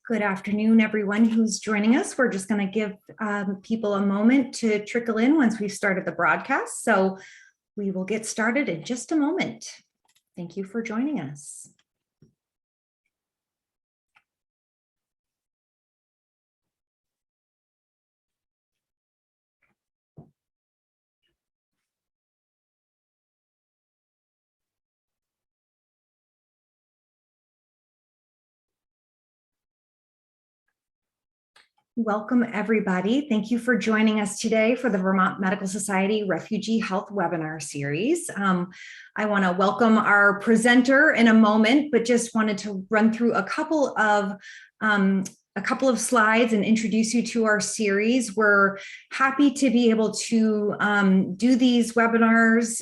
Good afternoon, everyone who's joining us. We're just going to give people a moment to trickle in once we've started the broadcast. So we will get started in just a moment. Thank you for joining us. Welcome, everybody. Thank you for joining us today for the Vermont Medical Society Refugee Health Webinar Series. I want to welcome our presenter in a moment, but just wanted to run through a couple of slides and introduce you to our series. We're happy to be able to do these webinars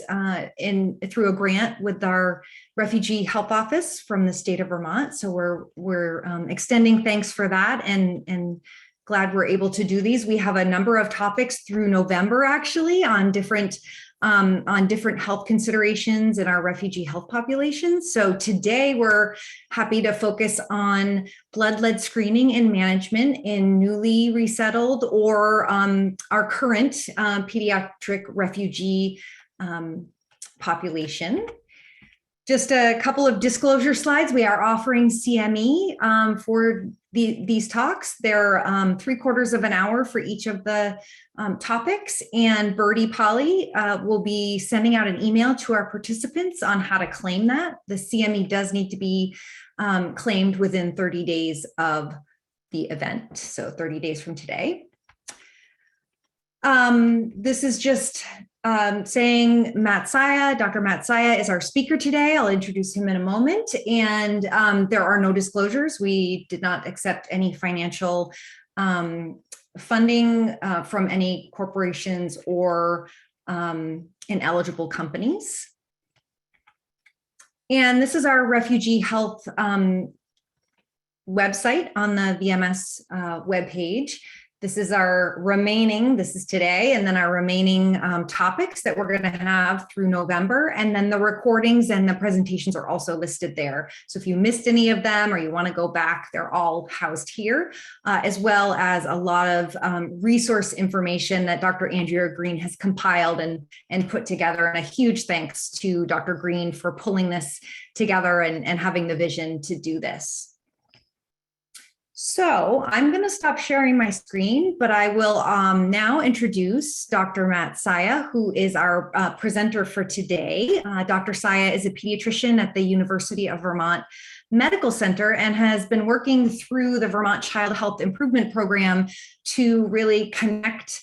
through a grant with our Refugee Health Office from the state of Vermont. So we're extending thanks for that and glad we're able to do these. We have a number of topics through November, actually, on different health considerations in our refugee health populations. So today we're happy to focus on blood lead screening and management in newly resettled or our current pediatric refugee population. Just a couple of disclosure slides. We are offering CME for these talks. They're 3/4 of an hour for each of the topics, and Birdie Polly will be sending out an email to our participants on how to claim that. The CME does need to be claimed within 30 days of the event, so 30 days from today. This is just saying Dr. Matt Saia is our speaker today. I'll introduce him in a moment. And there are no disclosures. We did not accept any financial funding from any corporations or ineligible companies. And this is our refugee health website on the VMS webpage. This is today, and then our remaining topics that we're going to have through November. And then the recordings and the presentations are also listed there. So if you missed any of them or you want to go back, they're all housed here, as well as a lot of resource information that Dr. Andrea Green has compiled and put together. And a huge thanks to Dr. Green for pulling this together and having the vision to do this. So I'm going to stop sharing my screen, but I will now introduce Dr. Matt Saia, who is our presenter for today. Dr. Saia is a pediatrician at the University of Vermont Medical Center and has been working through the Vermont Child Health Improvement Program to really connect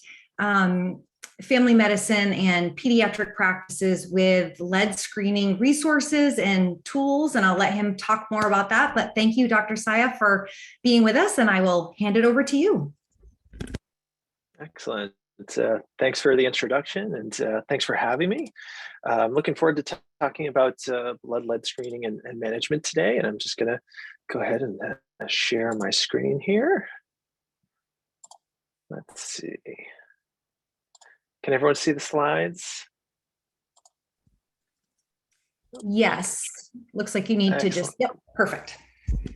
family medicine and pediatric practices with lead screening resources and tools. And I'll let him talk more about that. But thank you, Dr. Saia, for being with us. And I will hand it over to you. Excellent. Thanks for the introduction and thanks for having me. I'm looking forward to talking about blood lead screening and management today. And I'm just going to go ahead and share my screen here. Let's see. Can everyone see the slides? Yes, looks like you need to just, yep, perfect.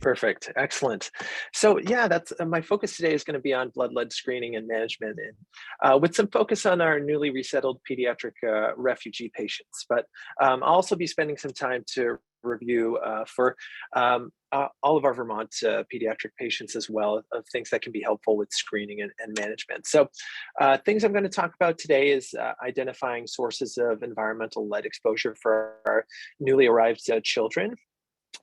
Perfect, excellent. So yeah, that's my focus today is going to be on blood lead screening and management, and with some focus on our newly resettled pediatric refugee patients. But I'll also be spending some time to review for all of our Vermont pediatric patients as well, of things that can be helpful with screening and management. So things I'm going to talk about today is identifying sources of environmental lead exposure for our newly arrived children.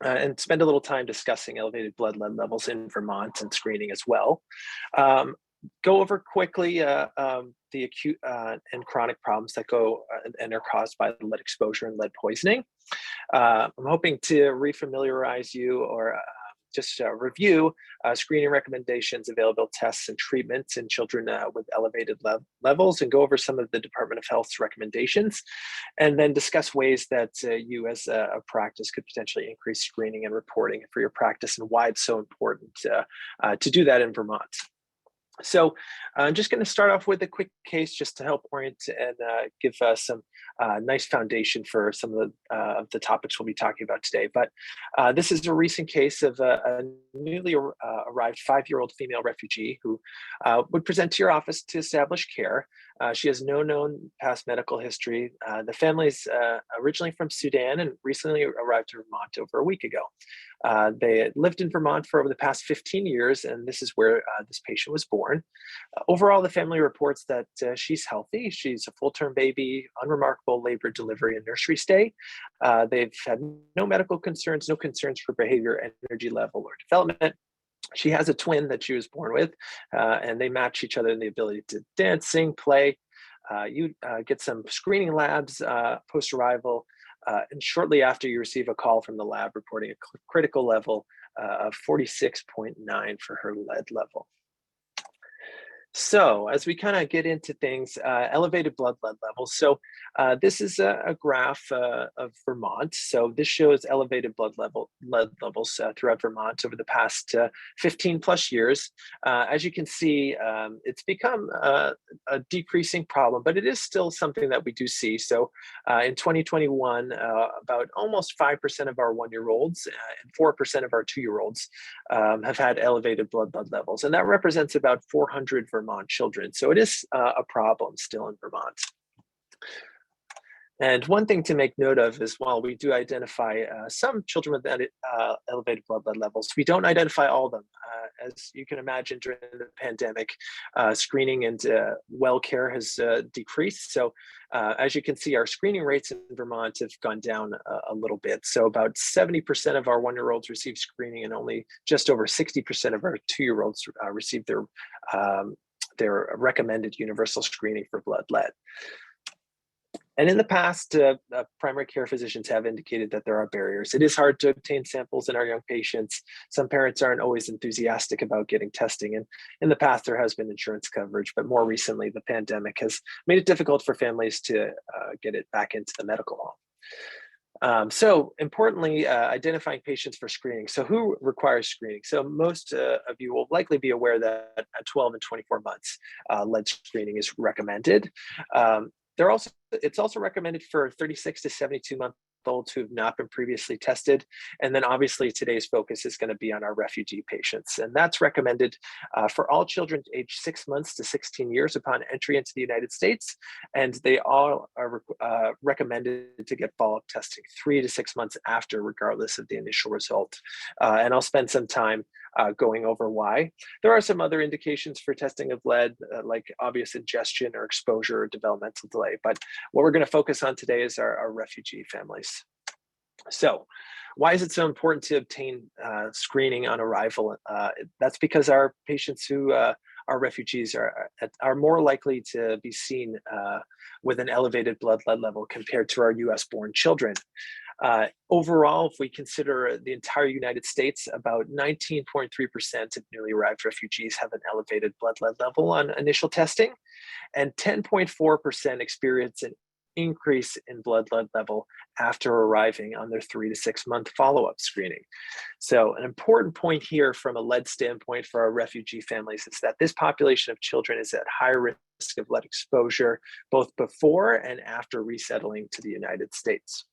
And spend a little time discussing elevated blood lead levels in Vermont and screening as well. Go over quickly the acute and chronic problems that go and are caused by lead exposure and lead poisoning. I'm hoping to refamiliarize you or just review screening recommendations, available tests and treatments in children with elevated levels, and go over some of the Department of Health's recommendations, and then discuss ways that you as a practice could potentially increase screening and reporting for your practice and why it's so important to do that in Vermont. So I'm just going to start off with a quick case just to help orient and give some nice foundation for some of the topics we'll be talking about today. But this is a recent case of a newly arrived 5-year-old female refugee who would present to your office to establish care. She has no known past medical history. The family is originally from Sudan and recently arrived to Vermont over a week ago. They had lived in Vermont for over the past 15 years, and this is where this patient was born. Overall, the family reports that she's healthy. She's a full-term baby, unremarkable labor, delivery, and nursery stay. They've had no medical concerns, no concerns for behavior, energy level, or development. She has a twin that she was born with, and they match each other in the ability to dance, sing, play. You get some screening labs post-arrival, and shortly after you receive a call from the lab reporting a critical level of 46.9 for her lead level. So as we kind of get into things, elevated blood lead levels. So this is a graph of Vermont. So this shows elevated lead levels throughout Vermont over the past 15 plus years. As you can see, it's become a decreasing problem, but it is still something that we do see. So in 2021, about almost 5% of our 1-year-olds and 4% of our 2-year-olds have had elevated blood lead levels. And that represents about 400 Vermont children. So it is a problem still in Vermont. And one thing to make note of is while we do identify some children with elevated blood lead levels, we don't identify all of them. As you can imagine, during the pandemic, screening and well care has decreased. So as you can see, our screening rates in Vermont have gone down a little bit. So about 70% of our 1-year-olds receive screening, and only just over 60% of our 2-year-olds receive their recommended universal screening for blood lead. And in the past, primary care physicians have indicated that there are barriers. It is hard to obtain samples in our young patients. Some parents aren't always enthusiastic about getting testing. And in the past, there has been insurance coverage, but more recently, the pandemic has made it difficult for families to get it back into the medical home. So importantly, identifying patients for screening. So who requires screening? So most of you will likely be aware that at 12 and 24 months, lead screening is recommended. It's also recommended for 36 to 72-month-olds who have not been previously tested. And then obviously today's focus is going to be on our refugee patients. And that's recommended for all children aged 6 months to 16 years upon entry into the United States. And they all are recommended to get follow-up testing 3 to 6 months after, regardless of the initial result. And I'll spend some time going over why. There are some other indications for testing of lead, like obvious ingestion or exposure or developmental delay. But what we're going to focus on today is our refugee families. So why is it so important to obtain screening on arrival? That's because our patients who are refugees are more likely to be seen with an elevated blood lead level compared to our US-born children. Overall, if we consider the entire United States, about 19.3% of newly arrived refugees have an elevated blood lead level on initial testing, and 10.4% experience an increase in blood lead level after arriving on their 3 to 6 month follow-up screening. So an important point here from a lead standpoint for our refugee families is that this population of children is at higher risk of lead exposure, both before and after resettling to the United States.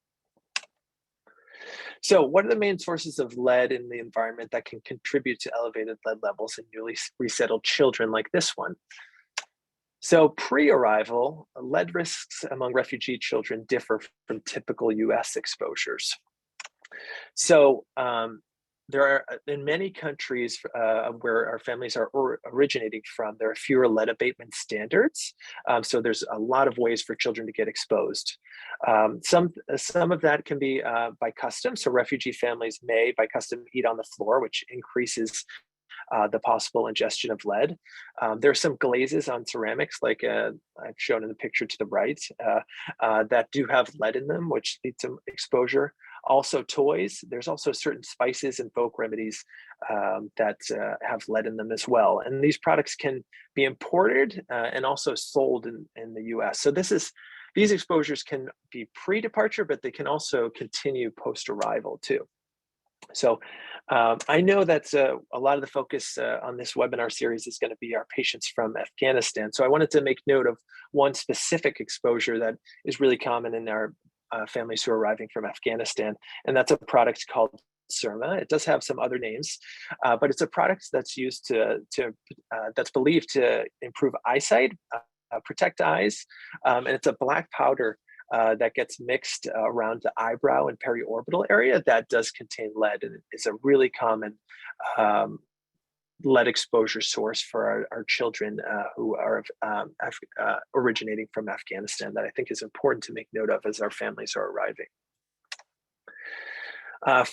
So what are the main sources of lead in the environment that can contribute to elevated lead levels in newly resettled children like this one? So pre-arrival, lead risks among refugee children differ from typical US exposures. So there are, in many countries where our families are originating from, there are fewer lead abatement standards. So there's a lot of ways for children to get exposed. Some of that can be by custom. So refugee families may, by custom, eat on the floor, which increases the possible ingestion of lead. There are some glazes on ceramics, like I've shown in the picture to the right, that do have lead in them, which lead to exposure. Also toys, there's also certain spices and folk remedies that have lead in them as well. And these products can be imported and also sold in the US. So these exposures can be pre-departure, but they can also continue post-arrival too. So I know that a lot of the focus on this webinar series is going to be our patients from Afghanistan. So I wanted to make note of one specific exposure that is really common in our families who are arriving from Afghanistan, and that's a product called Surma. It does have some other names, but it's a product that's used that's believed to improve eyesight, protect eyes, and it's a black powder that gets mixed around the eyebrow and periorbital area that does contain lead, and is a really common lead exposure source for our children who are originating from Afghanistan, that I think is important to make note of as our families are arriving.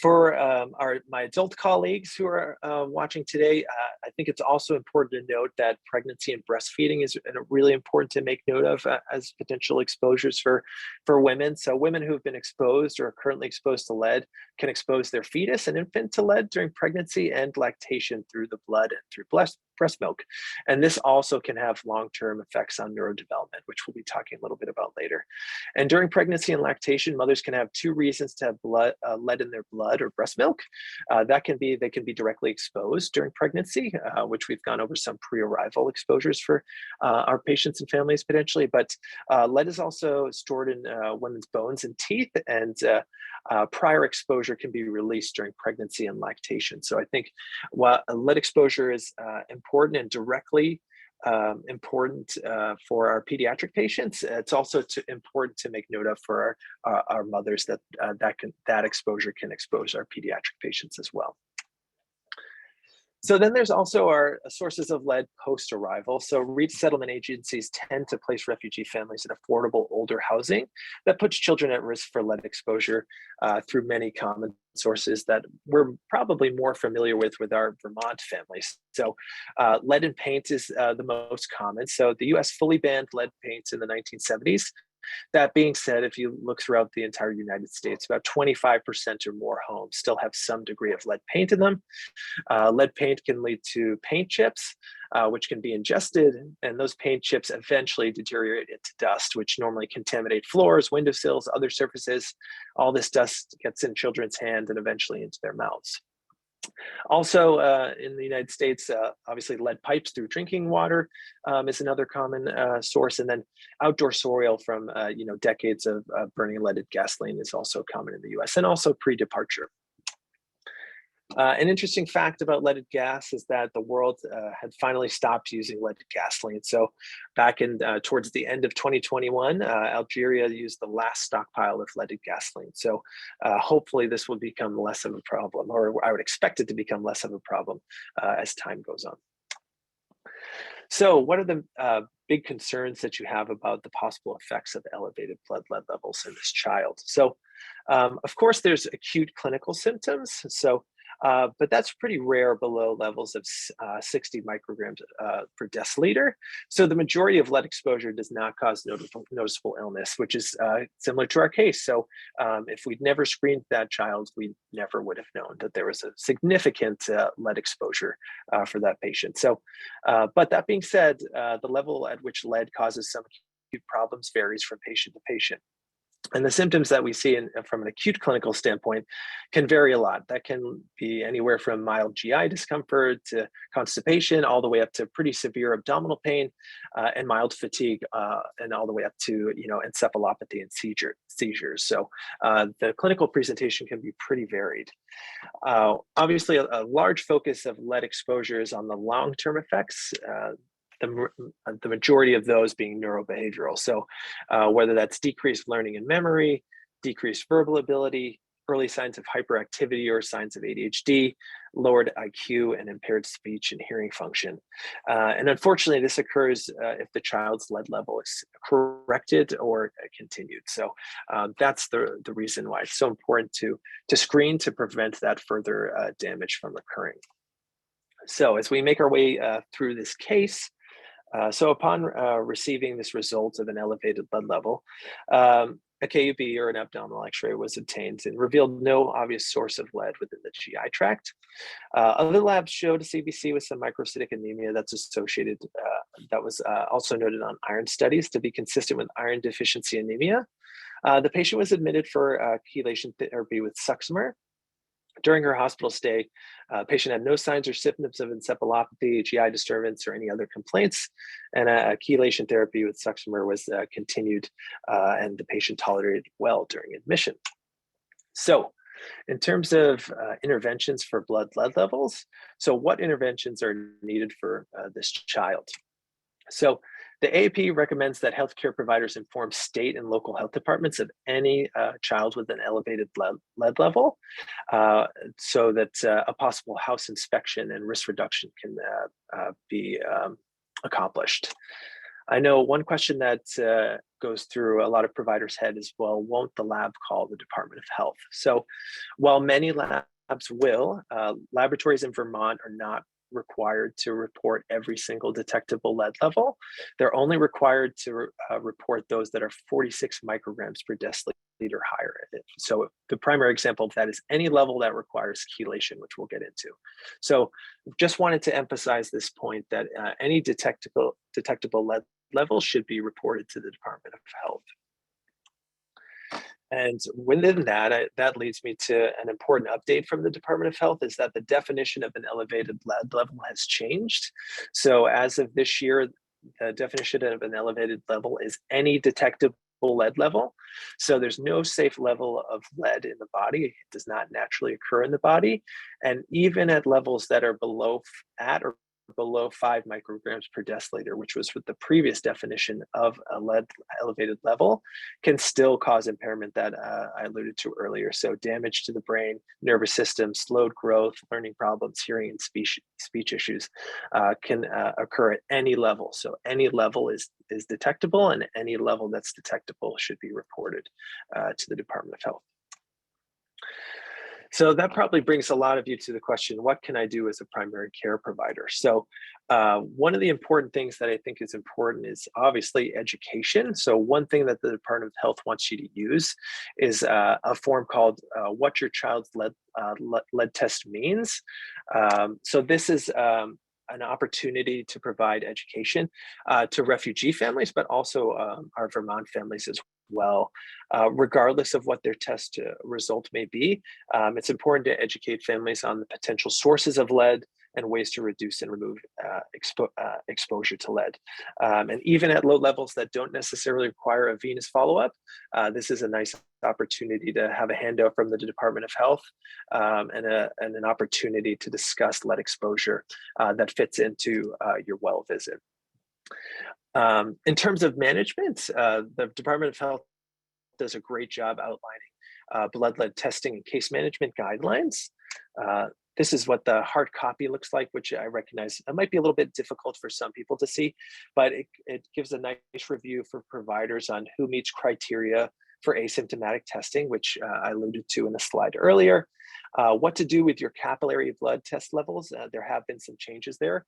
For my adult colleagues who are watching today, I think it's also important to note that pregnancy and breastfeeding is really important to make note of as potential exposures for women. So women who have been exposed or are currently exposed to lead can expose their fetus and infant to lead during pregnancy and lactation through the blood and through breast milk. And this also can have long-term effects on neurodevelopment, which we'll be talking a little bit about later. And during pregnancy and lactation, mothers can have two reasons to have lead in their blood or breast milk. They can be directly exposed during pregnancy, which we've gone over some pre-arrival exposures for our patients and families potentially, but lead is also stored in women's bones and teeth, and prior exposure can be released during pregnancy and lactation. So I think while lead exposure is important and directly important for our pediatric patients, it's also important to make note of for our mothers that exposure can expose our pediatric patients as well. So then there's also our sources of lead post-arrival. So resettlement agencies tend to place refugee families in affordable older housing that puts children at risk for lead exposure through many common sources that we're probably more familiar with our Vermont families. So lead in paint is the most common. So the US fully banned lead paints in the 1970s. That being said, if you look throughout the entire United States, about 25% or more homes still have some degree of lead paint in them. Lead paint can lead to paint chips, which can be ingested, and those paint chips eventually deteriorate into dust, which normally contaminate floors, windowsills, other surfaces. All this dust gets in children's hands and eventually into their mouths. Also, in the United States, obviously lead pipes through drinking water is another common source, and then outdoor soil from decades of burning leaded gasoline is also common in the U.S. and also pre-departure. An interesting fact about leaded gas is that the world had finally stopped using leaded gasoline. So back in towards the end of 2021, Algeria used the last stockpile of leaded gasoline. So hopefully this will become less of a problem, or I would expect it to become less of a problem as time goes on. So what are the big concerns that you have about the possible effects of elevated blood lead levels in this child? So of course, there's acute clinical symptoms. So but that's pretty rare below levels of 60 micrograms per deciliter. So the majority of lead exposure does not cause noticeable illness, which is similar to our case. So if we'd never screened that child, we never would have known that there was a significant lead exposure for that patient. So, but that being said, the level at which lead causes some acute problems varies from patient to patient. And the symptoms that we see from an acute clinical standpoint can vary a lot. That can be anywhere from mild GI discomfort to constipation, all the way up to pretty severe abdominal pain and mild fatigue, and all the way up to encephalopathy and seizures. So the clinical presentation can be pretty varied. Obviously, a large focus of lead exposure is on the long-term effects. The majority of those being neurobehavioral. So whether that's decreased learning and memory, decreased verbal ability, early signs of hyperactivity or signs of ADHD, lowered IQ, and impaired speech and hearing function. And unfortunately, this occurs if the child's lead level is corrected or continued. So that's the reason why it's so important to screen to prevent that further damage from occurring. So as we make our way through this case, so upon receiving this result of an elevated lead level, a KUB or an abdominal x-ray was obtained and revealed no obvious source of lead within the GI tract. Other labs showed a CBC with some microcytic anemia that's associated, that was also noted on iron studies to be consistent with iron deficiency anemia. The patient was admitted for chelation therapy with Suxmer. During her hospital stay, patient had no signs or symptoms of encephalopathy, GI disturbance, or any other complaints, and a chelation therapy with succimer was continued, and the patient tolerated well during admission. So, in terms of interventions for blood lead levels, so what interventions are needed for this child? So the AAP recommends that healthcare providers inform state and local health departments of any child with an elevated lead level, so that a possible house inspection and risk reduction can be accomplished. I know one question that goes through a lot of providers' head is, well, won't the lab call the Department of Health? So while many labs will, laboratories in Vermont are not required to report every single detectable lead level. They're only required to report those that are 46 micrograms per deciliter higher. So the primary example of that is any level that requires chelation, which we'll get into. So just wanted to emphasize this point that any detectable lead level should be reported to the Department of Health. And within that, that leads me to an important update from the Department of Health, is that the definition of an elevated lead level has changed. So as of this year, the definition of an elevated level is any detectable lead level. So there's no safe level of lead in the body. It does not naturally occur in the body. And even at levels that are at or below 5 micrograms per deciliter, which was with the previous definition of a lead elevated level, can still cause impairment that I alluded to earlier. So damage to the brain, nervous system, slowed growth, learning problems, hearing and speech issues can occur at any level. So any level is detectable, and any level that's detectable should be reported to the Department of Health. So that probably brings a lot of you to the question, what can I do as a primary care provider? So one of the important things that I think is important is obviously education. So one thing that the Department of Health wants you to use is a form called What Your Child's Lead Test Means. So this is an opportunity to provide education to refugee families, but also our Vermont families as well. Regardless of what their test result may be, it's important to educate families on the potential sources of lead and ways to reduce and remove exposure to lead. And even at low levels that don't necessarily require a venous follow-up, this is a nice opportunity to have a handout from the Department of Health and an opportunity to discuss lead exposure that fits into your well visit. In terms of management, the Department of Health does a great job outlining blood lead testing and case management guidelines. This is what the hard copy looks like, which I recognize it might be a little bit difficult for some people to see, but it gives a nice review for providers on who meets criteria for asymptomatic testing, which I alluded to in the slide earlier. What to do with your capillary blood test levels. There have been some changes there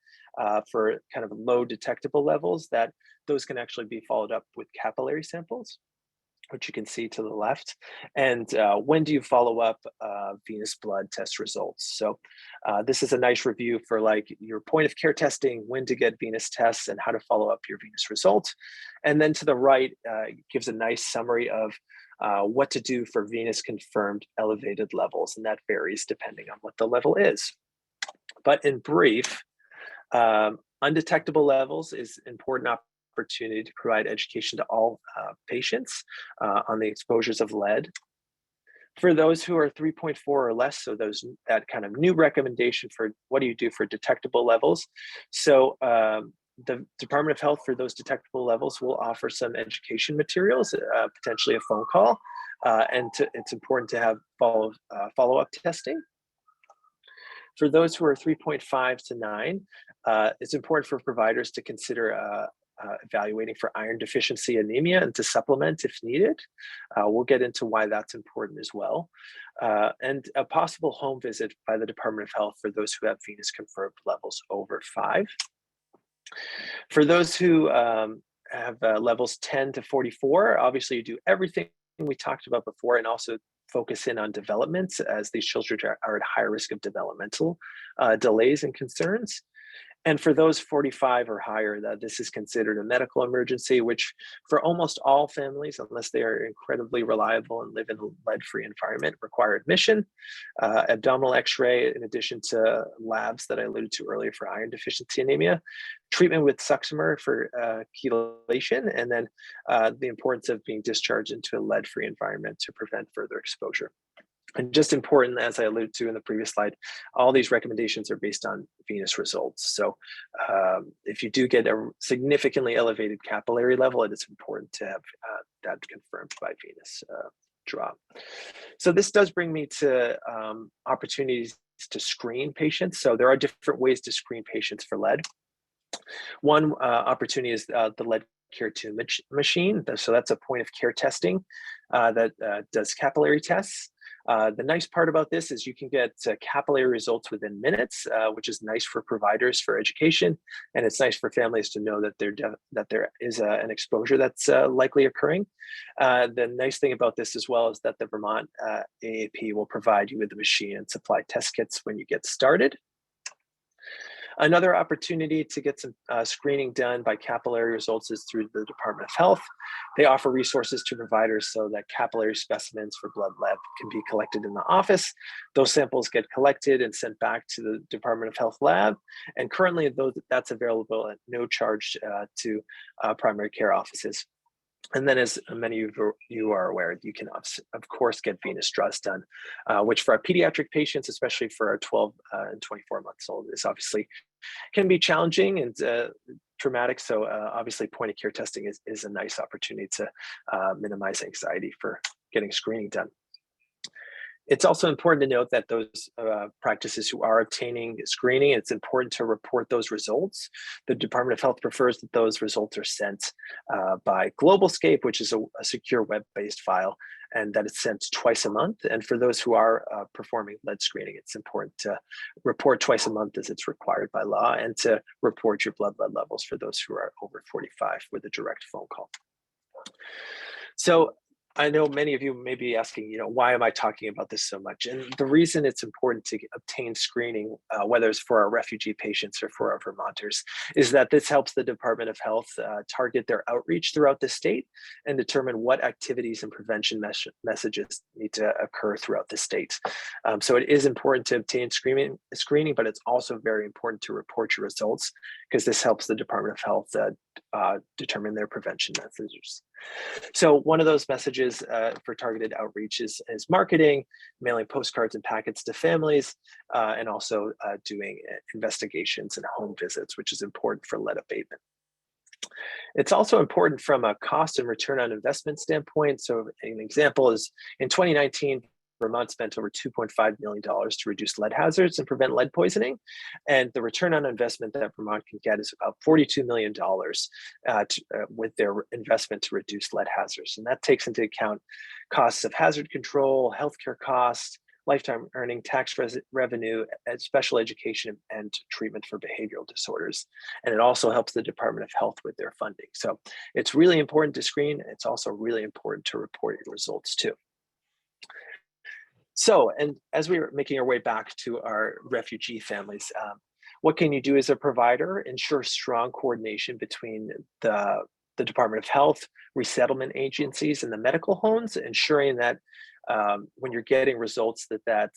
for kind of low detectable levels, that those can actually be followed up with capillary samples, which you can see to the left. And when do you follow up venous blood test results? So this is a nice review for like your point of care testing, when to get venous tests and how to follow up your venous result. And then to the right, gives a nice summary of what to do for venous confirmed elevated levels. And that varies depending on what the level is. But in brief, undetectable levels is important opportunity to provide education to all patients on the exposures of lead. For those who are 3.4 or less, so that kind of new recommendation for what do you do for detectable levels. So the Department of Health for those detectable levels will offer some education materials, potentially a phone call, and it's important to have follow-up testing. For those who are 3.5 to 9, it's important for providers to consider evaluating for iron deficiency anemia and to supplement if needed. We'll get into why that's important as well. And a possible home visit by the Department of Health for those who have venous confirmed levels over 5. For those who have levels 10 to 44, obviously you do everything we talked about before and also focus in on development, as these children are at higher risk of developmental delays and concerns. And for those 45 or higher, that this is considered a medical emergency, which for almost all families, unless they are incredibly reliable and live in a lead-free environment, require admission, abdominal x-ray, in addition to labs that I alluded to earlier for iron deficiency anemia, treatment with succimer for chelation, and then the importance of being discharged into a lead-free environment to prevent further exposure. And just important, as I alluded to in the previous slide, all these recommendations are based on venous results. So if you do get a significantly elevated capillary level, it is important to have that confirmed by venous draw. So this does bring me to opportunities to screen patients. So there are different ways to screen patients for lead. One opportunity is the lead Care 2 machine. So that's a point of care testing that does capillary tests. The nice part about this is you can get capillary results within minutes, which is nice for providers for education, and it's nice for families to know that there is an exposure that's likely occurring. The nice thing about this as well is that the Vermont AAP will provide you with the machine and supply test kits when you get started. Another opportunity to get some screening done by capillary results is through the Department of Health. They offer resources to providers so that capillary specimens for blood lab can be collected in the office. Those samples get collected and sent back to the Department of Health lab. And currently that's available at no charge to primary care offices. And then, as many of you are aware, you can, of course, get venous draws done, which for our pediatric patients, especially for our 12 and 24 months old, is obviously can be challenging and traumatic. So obviously point of care testing is a nice opportunity to minimize anxiety for getting screening done. It's also important to note that those practices who are obtaining screening, it's important to report those results. The Department of Health prefers that those results are sent by GlobalScape, which is a secure web-based file, and that it's sent twice a month. And for those who are performing lead screening, it's important to report twice a month as it's required by law, and to report your blood lead levels for those who are over 45 with a direct phone call. So I know many of you may be asking, why am I talking about this so much? And the reason it's important to obtain screening, whether it's for our refugee patients or for our Vermonters, is that this helps the Department of Health target their outreach throughout the state and determine what activities and prevention messages need to occur throughout the state. So it is important to obtain screening, but it's also very important to report your results, because this helps the Department of Health determine their prevention messages. So one of those messages for targeted outreach is marketing, mailing postcards and packets to families, and also doing investigations and home visits, which is important for lead abatement. It's also important from a cost and return on investment standpoint. So an example is in 2019, Vermont spent over $2.5 million to reduce lead hazards and prevent lead poisoning. And the return on investment that Vermont can get is about $42 million with their investment to reduce lead hazards. And that takes into account costs of hazard control, healthcare costs, lifetime earning, tax revenue, special education, and treatment for behavioral disorders. And it also helps the Department of Health with their funding. So it's really important to screen. It's also really important to report your results too. So, and as we were making our way back to our refugee families, what can you do as a provider? Ensure strong coordination between the Department of Health, resettlement agencies, and the medical homes, ensuring that when you're getting results, that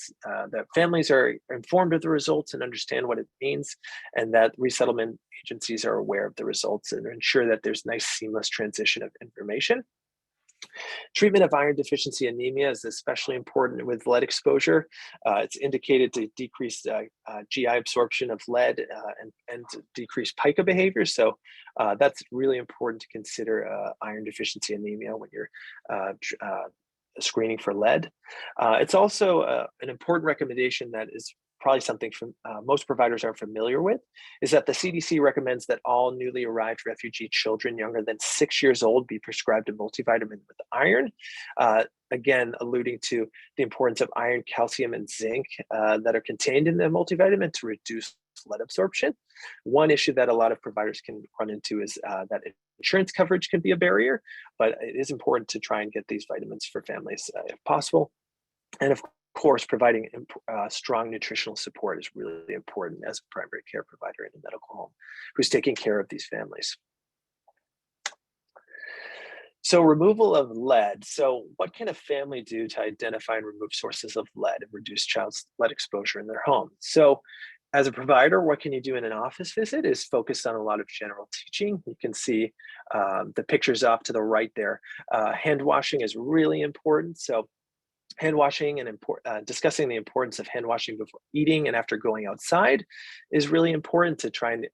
families are informed of the results and understand what it means, and that resettlement agencies are aware of the results, and ensure that there's nice seamless transition of information. Treatment of iron deficiency anemia is especially important with lead exposure. It's indicated to decrease GI absorption of lead and to decrease pica behavior. So that's really important to consider iron deficiency anemia when you're screening for lead. It's also an important recommendation that is probably something most providers are familiar with, is that the CDC recommends that all newly arrived refugee children younger than 6 years old be prescribed a multivitamin with iron, again, alluding to the importance of iron, calcium, and zinc that are contained in the multivitamin to reduce lead absorption. One issue that a lot of providers can run into is that insurance coverage can be a barrier, but it is important to try and get these vitamins for families if possible. And of course, providing strong nutritional support is really important as a primary care provider in a medical home who's taking care of these families. So removal of lead. So what can a family do to identify and remove sources of lead and reduce child's lead exposure in their home? So as a provider, what can you do in an office visit is focused on a lot of general teaching. You can see the pictures off to the right there. Hand washing is really important. So hand washing and discussing the importance of hand washing before eating and after going outside is really important to try and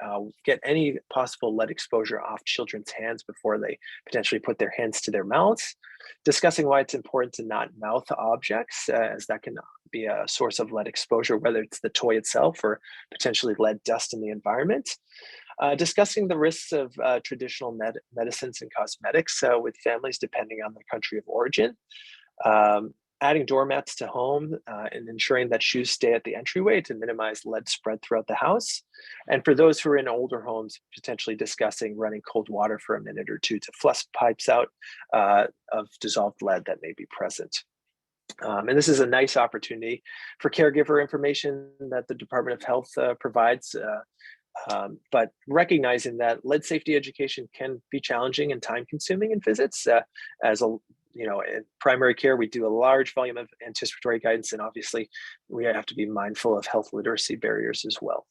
get any possible lead exposure off children's hands before they potentially put their hands to their mouths. Discussing why it's important to not mouth objects, as that can be a source of lead exposure, whether it's the toy itself or potentially lead dust in the environment. Discussing the risks of traditional medicines and cosmetics with families depending on their country of origin. Adding doormats to home and ensuring that shoes stay at the entryway to minimize lead spread throughout the house. And for those who are in older homes, potentially discussing running cold water for a minute or two to flush pipes out of dissolved lead that may be present. And this is a nice opportunity for caregiver information that the Department of Health provides. But recognizing that lead safety education can be challenging and time consuming in visits as a in primary care, we do a large volume of anticipatory guidance, and obviously we have to be mindful of health literacy barriers as well.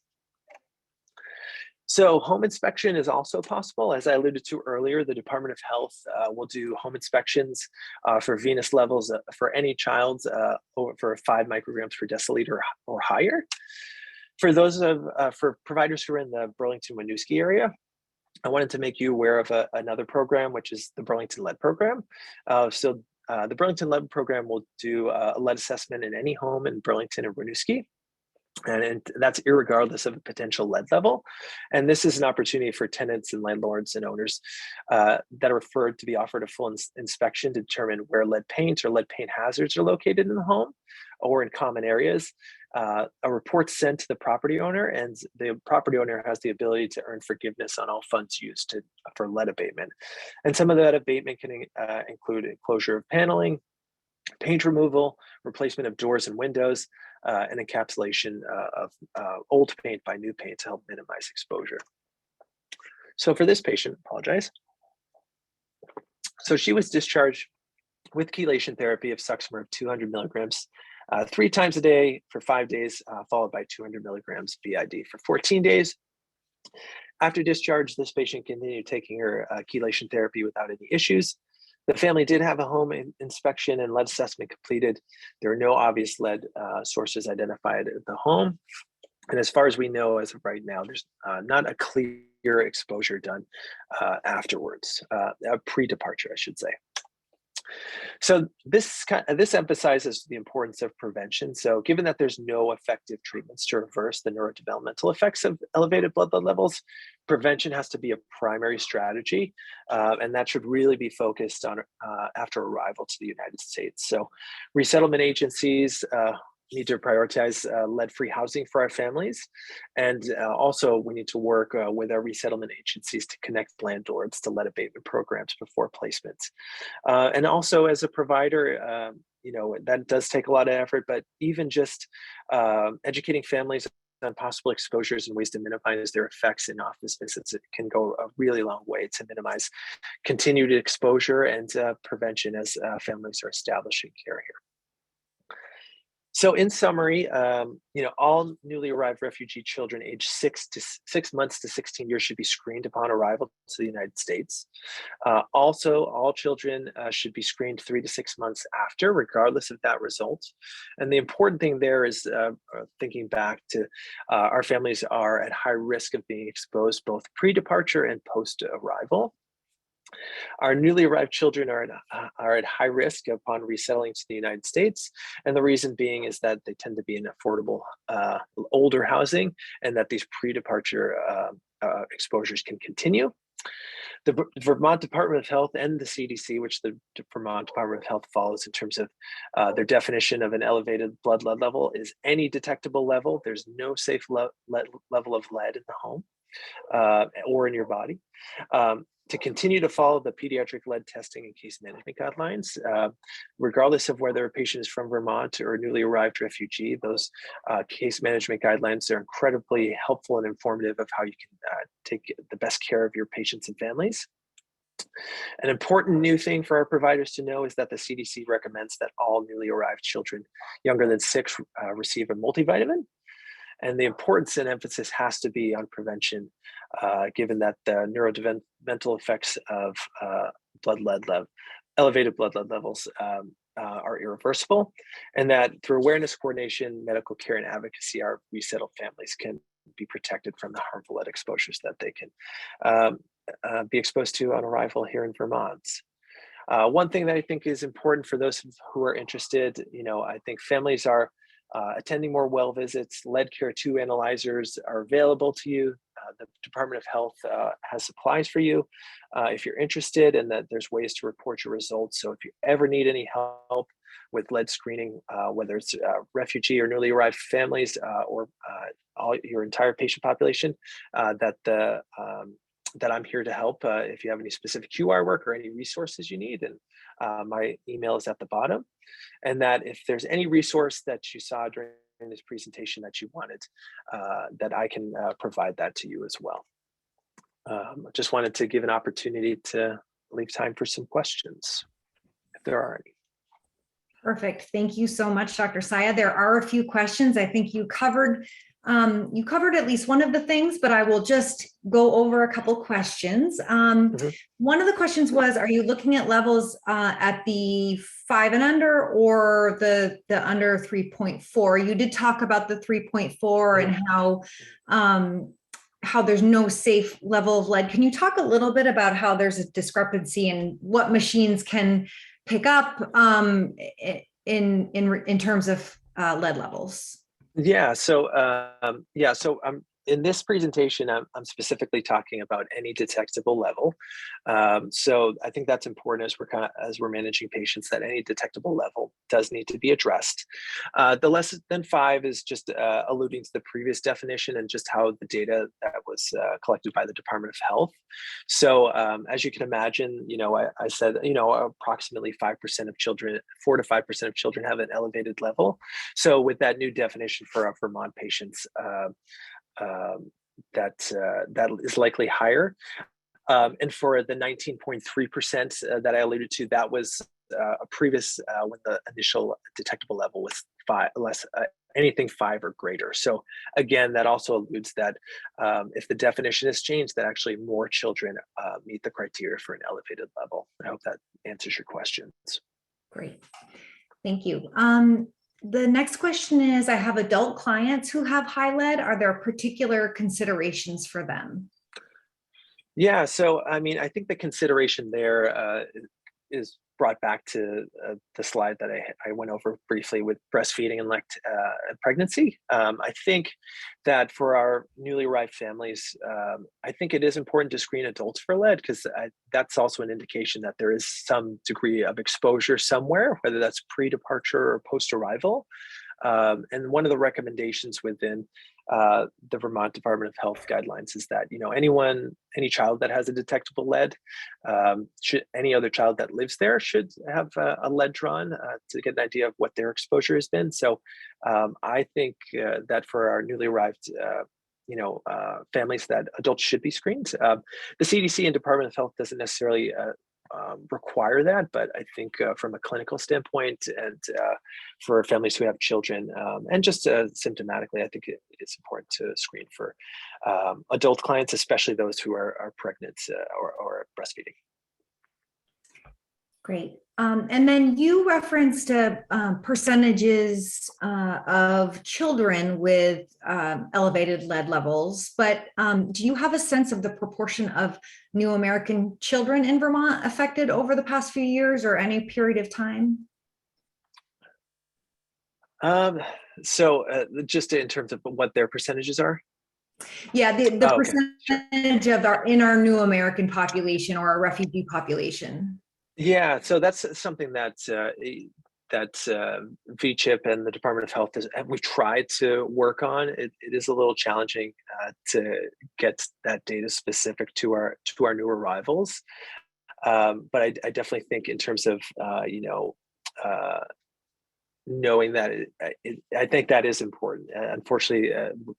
So home inspection is also possible. As I alluded to earlier, the Department of Health will do home inspections for venous levels for any child over 5 micrograms per deciliter or higher. For those for providers who are in the Burlington-Winooski area, I wanted to make you aware of another program, which is the Burlington Lead Program. The Burlington Lead Program will do a lead assessment in any home in Burlington or Winooski, and that's irregardless of a potential lead level. And this is an opportunity for tenants and landlords and owners that are referred to be offered a full inspection to determine where lead paint or lead paint hazards are located in the home or in common areas. A report sent to the property owner, and the property owner has the ability to earn forgiveness on all funds used for lead abatement. And some of that abatement can include enclosure of paneling, paint removal, replacement of doors and windows, and encapsulation of old paint by new paint to help minimize exposure. So for this patient, apologize. So she was discharged with chelation therapy of Suxmer of 200 milligrams 3 times a day for 5 days, followed by 200 milligrams BID for 14 days. After discharge, this patient continued taking her chelation therapy without any issues. The family did have a home inspection and lead assessment completed. There are no obvious lead sources identified at the home. And as far as we know, as of right now, there's not a clear exposure done afterwards, pre-departure, I should say. So this emphasizes the importance of prevention. So given that there's no effective treatments to reverse the neurodevelopmental effects of elevated blood lead levels, prevention has to be a primary strategy, and that should really be focused on after arrival to the United States. So resettlement agencies need to prioritize lead-free housing for our families. And also we need to work with our resettlement agencies to connect landlords to lead abatement programs before placements. And also as a provider, that does take a lot of effort, but even just educating families on possible exposures and ways to minimize their effects in office visits, it can go a really long way to minimize continued exposure and prevention as families are establishing care here. So in summary, all newly arrived refugee children aged 6 months to 16 years should be screened upon arrival to the United States. Also, all children should be screened 3 to 6 months after, regardless of that result. And the important thing there is thinking back to our families are at high risk of being exposed both pre-departure and post-arrival. Our newly arrived children are at high risk upon resettling to the United States. And the reason being is that they tend to be in affordable older housing and that these pre-departure exposures can continue. The Vermont Department of Health and the CDC, which the Vermont Department of Health follows in terms of their definition of an elevated blood lead level, is any detectable level. There's no safe level of lead in the home or in your body. to continue to follow the pediatric lead testing and case management guidelines, regardless of whether a patient is from Vermont or a newly arrived refugee. Those case management guidelines are incredibly helpful and informative of how you can take the best care of your patients and families. An important new thing for our providers to know is that the CDC recommends that all newly arrived children younger than 6 receive a multivitamin. And the importance and emphasis has to be on prevention, given that the neurodevelopmental effects of elevated blood lead levels are irreversible, and that through awareness, coordination, medical care, and advocacy, our resettled families can be protected from the harmful lead exposures that they can be exposed to on arrival here in Vermont. One thing that I think is important for those who are interested, I think families are attending more well visits. Lead Care 2 analyzers are available to you. The Department of Health has supplies for you if you're interested, and that there's ways to report your results. So if you ever need any help with lead screening, whether it's refugee or newly arrived families or your entire patient population, that I'm here to help if you have any specific QR work or any resources you need. And my email is at the bottom. And that if there's any resource that you saw during this presentation that you wanted, that I can provide that to you as well. I just wanted to give an opportunity to leave time for some questions, if there are any. Perfect. Thank you so much, Dr. Saia. There are a few questions. I think you covered at least one of the things, but I will just go over a couple questions. One of the questions was, are you looking at levels at the 5 and under or the under 3.4? You did talk about the 3.4 and how there's no safe level of lead. Can you talk a little bit about how there's a discrepancy in what machines can pick up in terms of lead levels? Yeah. So in this presentation, I'm specifically talking about any detectable level. So I think that's important as we're managing patients, that any detectable level does need to be addressed. The less than 5 is just alluding to the previous definition and just how the data that was collected by the Department of Health. So as you can imagine, I said, approximately 5% of children, 4 to 5% of children have an elevated level. So with that new definition for our Vermont patients, that is likely higher. And for the 19.3% that I alluded to, that was a previous when the initial detectable level was 5 less, anything 5 or greater. So again, that also alludes that if the definition has changed, that actually more children meet the criteria for an elevated level. I hope that answers your questions. Great, thank you. The next question is, I have adult clients who have high lead. Are there particular considerations for them? Yeah, so I mean, I think the consideration there is brought back to the slide that I went over briefly with breastfeeding and pregnancy. I think that for our newly arrived families, I think it is important to screen adults for lead, because that's also an indication that there is some degree of exposure somewhere, whether that's pre-departure or post-arrival. And one of the recommendations within the Vermont Department of Health guidelines is that, any child that has a detectable lead, any other child that lives there should have a lead drawn to get an idea of what their exposure has been. So I think that for our newly arrived families, that adults should be screened. The CDC and Department of Health doesn't necessarily require that, but I think from a clinical standpoint and for families who have children and just symptomatically, I think it is important to screen for adult clients, especially those who are pregnant or breastfeeding. Great. And then you referenced percentages of children with elevated lead levels, but do you have a sense of the proportion of new American children in Vermont affected over the past few years or any period of time? So just in terms of what their percentages are? Yeah, the percentage sure. of in our new American population or our refugee population. Yeah, so that's something that VCHIP and the Department of Health we tried to work on. It is a little challenging to get that data specific to our new arrivals. But I definitely think in terms of knowing that I think that is important. Unfortunately,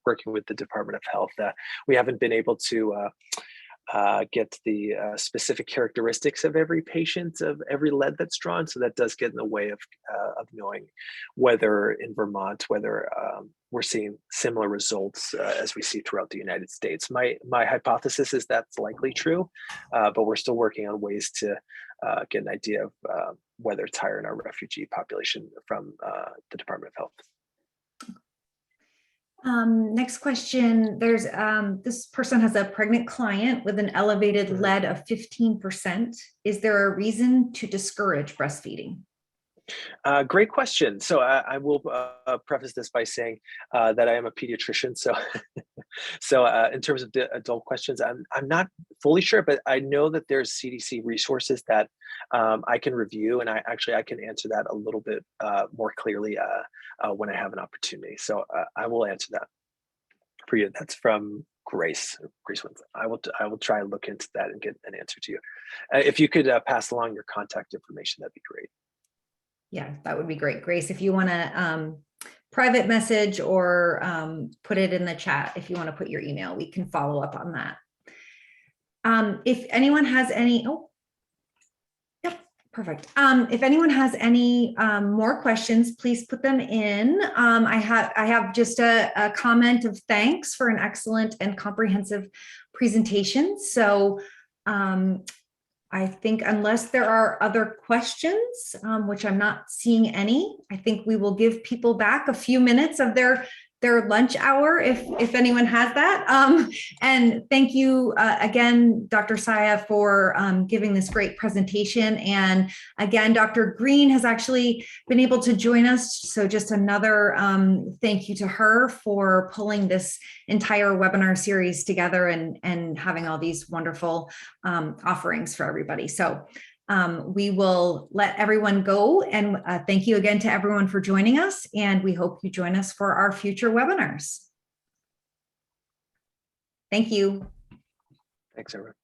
working with the Department of Health, we haven't been able to get the specific characteristics of every patient, of every lead that's drawn. So that does get in the way of knowing whether in Vermont, whether we're seeing similar results as we see throughout the United States. My hypothesis is that's likely true, but we're still working on ways to get an idea of whether it's higher in our refugee population from the Department of Health. Next question. There's this person has a pregnant client with an elevated lead of 15%. Is there a reason to discourage breastfeeding? Great question. So I will preface this by saying that I am a pediatrician. So, in terms of the adult questions, I'm not fully sure, but I know that there's CDC resources that I can review, and I can answer that a little bit more clearly when I have an opportunity. So I will answer that for you. That's from Grace. Grace Wins. I will try and look into that and get an answer to you. If you could pass along your contact information, that'd be great. Yeah, that would be great. Grace, if you want to private message or put it in the chat, if you want to put your email, we can follow up on that. If anyone has any, yep, perfect. If anyone has any more questions, please put them in. I have just a comment of thanks for an excellent and comprehensive presentation. So I think unless there are other questions, which I'm not seeing any, I think we will give people back a few minutes of their lunch hour if anyone has that. And thank you again, Dr. Saia, for giving this great presentation. And again, Dr. Green has actually been able to join us. So just another thank you to her for pulling this entire webinar series together and having all these wonderful offerings for everybody. So we will let everyone go, and thank you again to everyone for joining us, and we hope you join us for our future webinars. Thank you. Thanks, everyone.